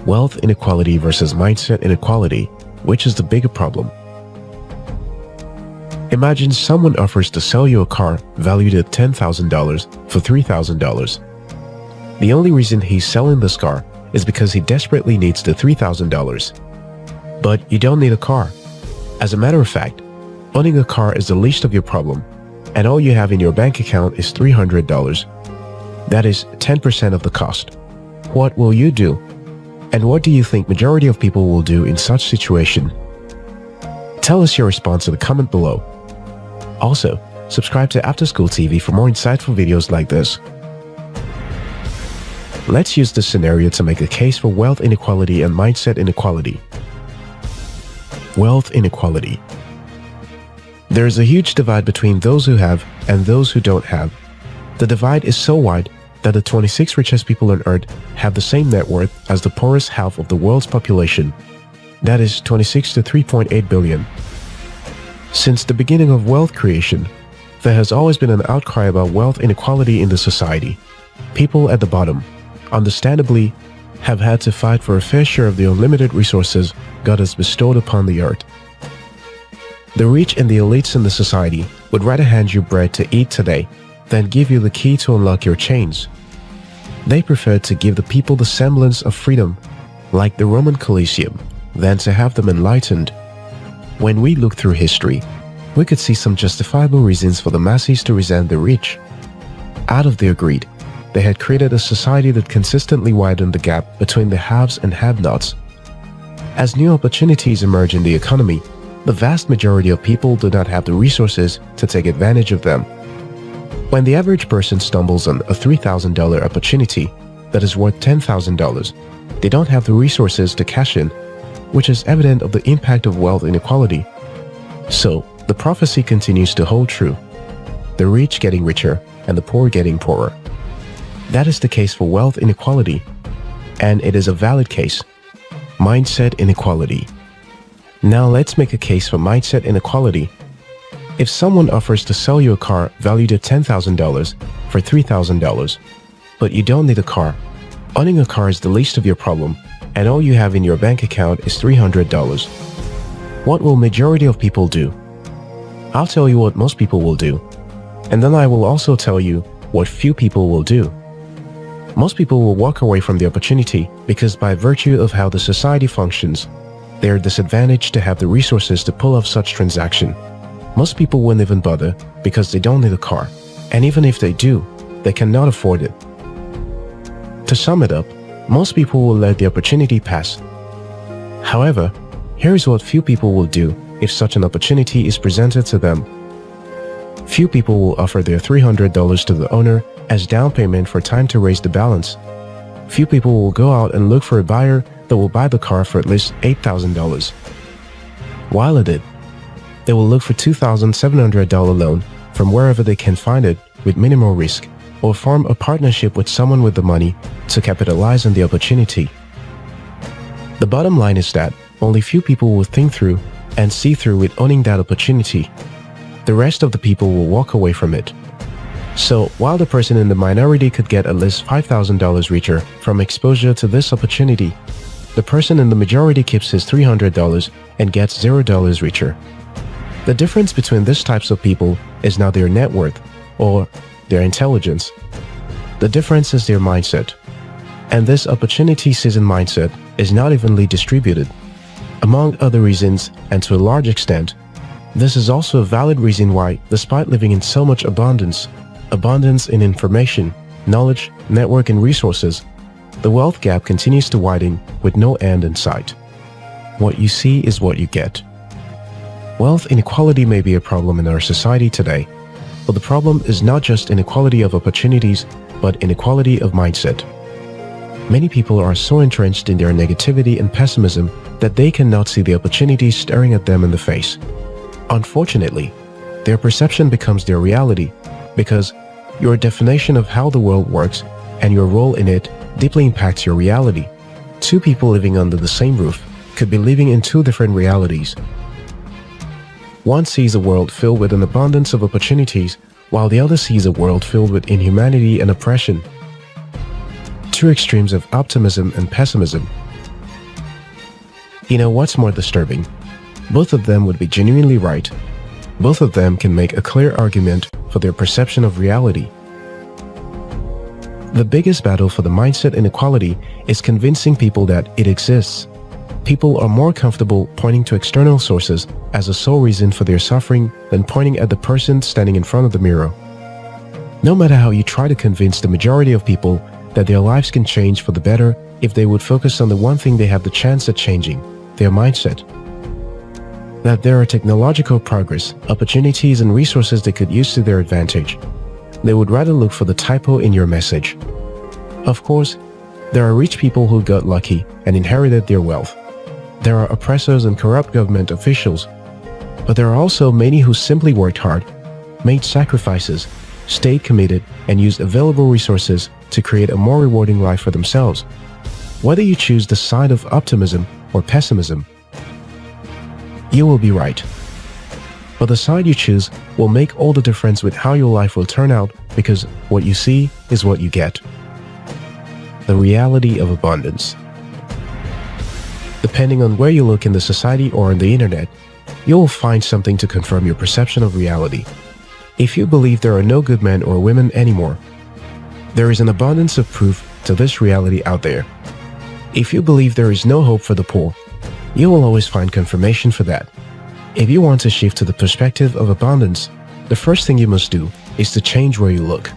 Wealth inequality versus mindset inequality, which is the bigger problem? Imagine someone offers to sell you a car valued at $10,000 for $3,000. The only reason he's selling this car is because he desperately needs the $3,000. But you don't need a car. As a matter of fact, owning a car is the least of your problem, and all you have in your bank account is $300. That is 10% of the cost. What will you do? And what do you think majority of people will do in such situation? Tell us your response in the comment below. Also, subscribe to After School TV for more insightful videos like this. Let's use this scenario to make a case for wealth inequality and mindset inequality. Wealth inequality. There is a huge divide between those who have and those who don't have. The divide is so wide that the 26 richest people on Earth have the same net worth as the poorest half of the world's population. That is 26 to 3.8 billion. Since the beginning of wealth creation, there has always been an outcry about wealth inequality in the society. People at the bottom, understandably, have had to fight for a fair share of the unlimited resources God has bestowed upon the earth. The rich and the elites in the society would rather hand you bread to eat today than give you the key to unlock your chains. They prefer to give the people the semblance of freedom, like the Roman Colosseum, than to have them enlightened. When we look through history, we could see some justifiable reasons for the masses to resent the rich. Out of their greed, they had created a society that consistently widened the gap between the haves and have-nots. As new opportunities emerge in the economy, the vast majority of people do not have the resources to take advantage of them. When the average person stumbles on a $3,000 opportunity that is worth $10,000, they don't have the resources to cash in, which is evident of the impact of wealth inequality. So, the prophecy continues to hold true: the rich getting richer and the poor getting poorer. That is the case for wealth inequality, and it is a valid case. Mindset inequality. Now let's make a case for mindset inequality. If someone offers to sell you a car valued at $10,000 for $3,000, but you don't need a car, owning a car is the least of your problem, and all you have in your bank account is $300. What will majority of people do? I'll tell you what most people will do, and then I will also tell you what few people will do. Most people will walk away from the opportunity because by virtue of how the society functions, they are disadvantaged to have the resources to pull off such transaction. Most people won't even bother because they don't need a car, and even if they do, they cannot afford it. To sum it up, most people will let the opportunity pass. However, here is what few people will do if such an opportunity is presented to them. Few people will offer their $300 to the owner as down payment for time to raise the balance. Few people will go out and look for a buyer that will buy the car for at least $8,000. While at it, they will look for $2,700 loan from wherever they can find it with minimal risk, or form a partnership with someone with the money to capitalize on the opportunity. The bottom line is that only few people will think through and see through with owning that opportunity. The rest of the people will walk away from it. So, while the person in the minority could get at least $5,000 richer from exposure to this opportunity, the person in the majority keeps his $300 and gets $0 richer. The difference between these types of people is not their net worth or their intelligence. The difference is their mindset. And this opportunity-seizing mindset is not evenly distributed. Among other reasons, and to a large extent, this is also a valid reason why, despite living in so much abundance in information, knowledge, network, and resources, the wealth gap continues to widen with no end in sight. What you see is what you get. Wealth inequality may be a problem in our society today, but the problem is not just inequality of opportunities, but inequality of mindset. Many people are so entrenched in their negativity and pessimism that they cannot see the opportunities staring at them in the face. Unfortunately, their perception becomes their reality because your definition of how the world works and your role in it deeply impacts your reality. Two people living under the same roof could be living in two different realities. One sees a world filled with an abundance of opportunities, while the other sees a world filled with inhumanity and oppression. Two extremes of optimism and pessimism. You know what's more disturbing? Both of them would be genuinely right. Both of them can make a clear argument for their perception of reality. The biggest battle for the mindset inequality is convincing people that it exists. People are more comfortable pointing to external sources as a sole reason for their suffering than pointing at the person standing in front of the mirror. No matter how you try to convince the majority of people that their lives can change for the better if they would focus on the one thing they have the chance at changing, their mindset. That there are technological progress, opportunities and resources they could use to their advantage. They would rather look for the typo in your message. Of course, there are rich people who got lucky and inherited their wealth. There are oppressors and corrupt government officials. But there are also many who simply worked hard, made sacrifices, stayed committed, and used available resources to create a more rewarding life for themselves. Whether you choose the side of optimism or pessimism, you will be right. But the side you choose will make all the difference with how your life will turn out, because what you see is what you get. The reality of abundance. Depending on where you look in the society or on the internet, you will find something to confirm your perception of reality. If you believe there are no good men or women anymore, there is an abundance of proof to this reality out there. If you believe there is no hope for the poor, you will always find confirmation for that. If you want to shift to the perspective of abundance, the first thing you must do is to change where you look.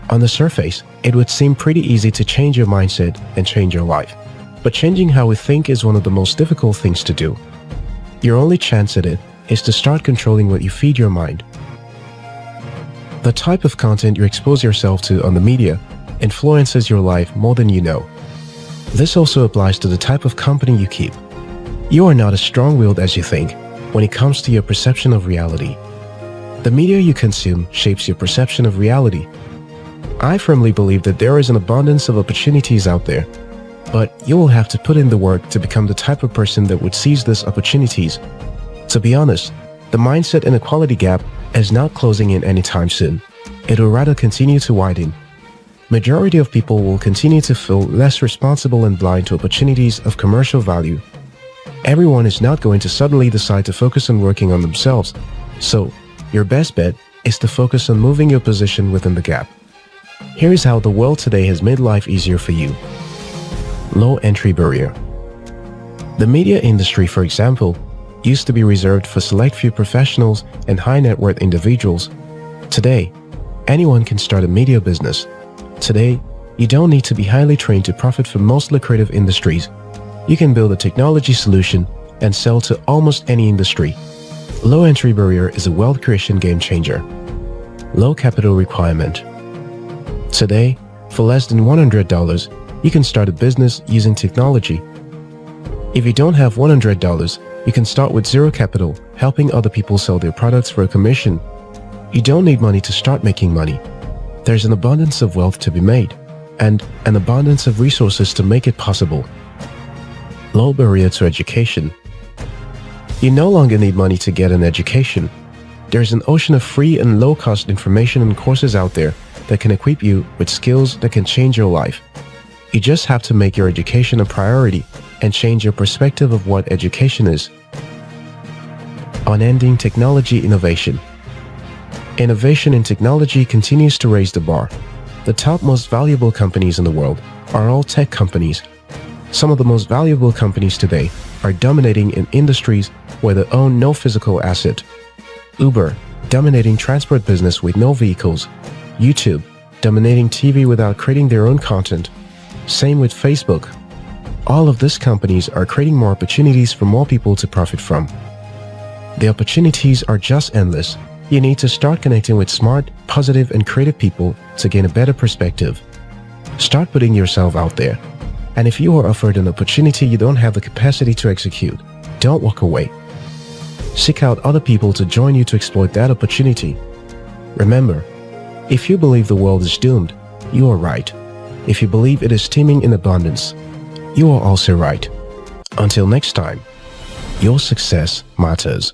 On the surface, it would seem pretty easy to change your mindset and change your life. But changing how we think is one of the most difficult things to do. Your only chance at it is to start controlling what you feed your mind. The type of content you expose yourself to on the media influences your life more than you know. This also applies to the type of company you keep. You are not as strong-willed as you think when it comes to your perception of reality. The media you consume shapes your perception of reality. I firmly believe that there is an abundance of opportunities out there, but you will have to put in the work to become the type of person that would seize these opportunities. To be honest, the mindset inequality gap is not closing in anytime soon. It will rather continue to widen. Majority of people will continue to feel less responsible and blind to opportunities of commercial value. Everyone is not going to suddenly decide to focus on working on themselves, so your best bet is to focus on moving your position within the gap. Here is how the world today has made life easier for you. Low entry barrier. The media industry, for example, used to be reserved for select few professionals and high net worth individuals. Today, anyone can start a media business. Today, you don't need to be highly trained to profit from most lucrative industries. You can build a technology solution and sell to almost any industry. Low entry barrier is a wealth creation game changer. Low capital requirement. Today, for less than $100, you can start a business using technology. If you don't have $100, you can start with zero capital, helping other people sell their products for a commission. You don't need money to start making money. There's an abundance of wealth to be made, and an abundance of resources to make it possible. Low barrier to education. You no longer need money to get an education. There's an ocean of free and low-cost information and courses out there that can equip you with skills that can change your life. You just have to make your education a priority and change your perspective of what education is. Unending technology innovation. Innovation in technology continues to raise the bar. The top most valuable companies in the world are all tech companies. Some of the most valuable companies today are dominating in industries where they own no physical asset. Uber, dominating transport business with no vehicles. YouTube, dominating TV without creating their own content. Same with Facebook. All of these companies are creating more opportunities for more people to profit from. The opportunities are just endless. You need to start connecting with smart, positive, and creative people to gain a better perspective. Start putting yourself out there. And if you are offered an opportunity you don't have the capacity to execute, don't walk away. Seek out other people to join you to exploit that opportunity. Remember, if you believe the world is doomed, you are right. If you believe it is teeming in abundance, you are also right. Until next time, your success matters.